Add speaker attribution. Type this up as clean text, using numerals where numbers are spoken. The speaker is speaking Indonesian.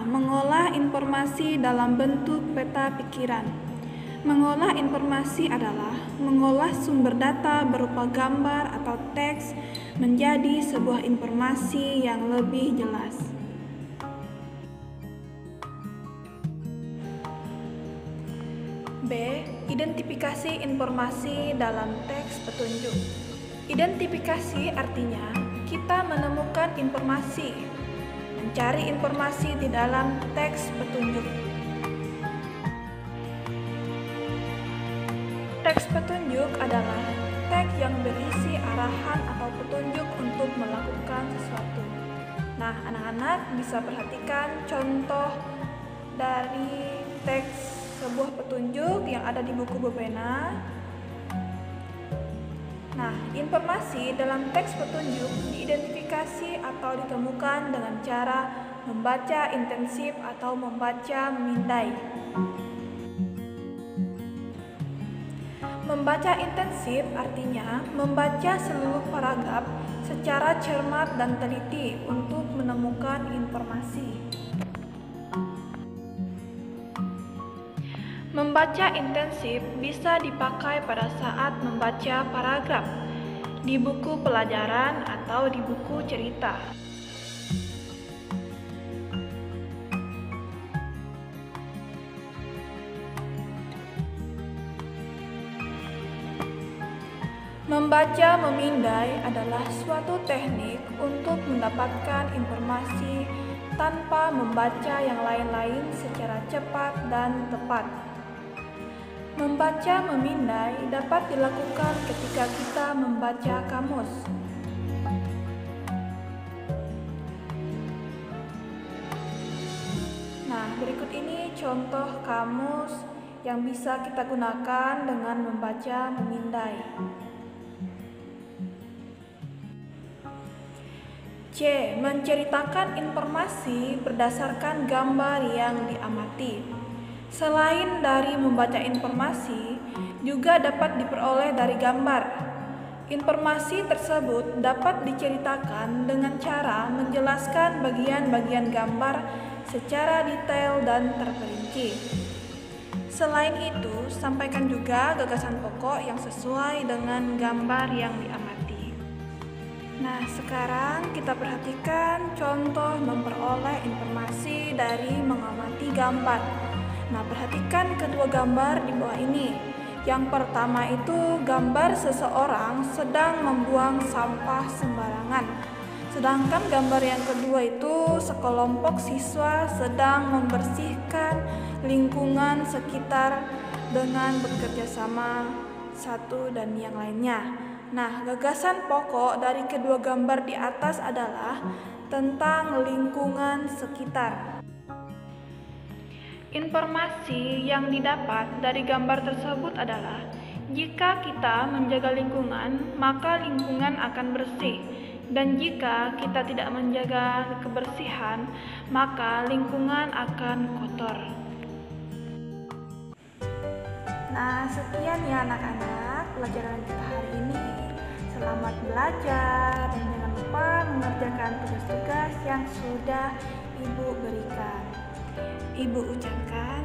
Speaker 1: mengolah informasi dalam bentuk peta pikiran. Mengolah informasi adalah mengolah sumber data berupa gambar atau teks menjadi sebuah informasi yang lebih jelas. B. Identifikasi informasi dalam teks petunjuk. Identifikasi artinya kita menemukan informasi, mencari informasi di dalam teks petunjuk. Teks petunjuk adalah teks yang berisi arahan atau petunjuk untuk melakukan sesuatu. Nah, anak-anak bisa perhatikan contoh dari teks sebuah petunjuk yang ada di buku berpena. Nah, informasi dalam teks petunjuk diidentifikasi atau ditemukan dengan cara membaca intensif atau membaca memindai. Membaca intensif artinya membaca seluruh paragraf secara cermat dan teliti untuk menemukan informasi. Membaca intensif bisa dipakai pada saat membaca paragraf di buku pelajaran atau di buku cerita. Membaca memindai adalah suatu teknik untuk mendapatkan informasi tanpa membaca yang lain-lain secara cepat dan tepat. Membaca memindai dapat dilakukan ketika kita membaca kamus. Nah, berikut ini contoh kamus yang bisa kita gunakan dengan membaca memindai. C. Menceritakan informasi berdasarkan gambar yang diamati. Selain dari membaca informasi, juga dapat diperoleh dari gambar. Informasi tersebut dapat diceritakan dengan cara menjelaskan bagian-bagian gambar secara detail dan terperinci. Selain itu, sampaikan juga gagasan pokok yang sesuai dengan gambar yang diamati. Nah, sekarang kita perhatikan contoh memperoleh informasi dari mengamati gambar. Nah, perhatikan kedua gambar di bawah ini. Yang pertama itu gambar seseorang sedang membuang sampah sembarangan. Sedangkan gambar yang kedua itu sekelompok siswa sedang membersihkan lingkungan sekitar dengan bekerja sama satu dan yang lainnya. Nah, gagasan pokok dari kedua gambar di atas adalah tentang lingkungan sekitar. Informasi yang didapat dari gambar tersebut adalah jika kita menjaga lingkungan, maka lingkungan akan bersih. Dan jika kita tidak menjaga kebersihan, maka lingkungan akan kotor. Nah, sekian ya anak-anak pelajaran kita hari ini. Selamat belajar dan jangan lupa mengerjakan tugas-tugas yang sudah Ibu berikan. Ibu ucapkan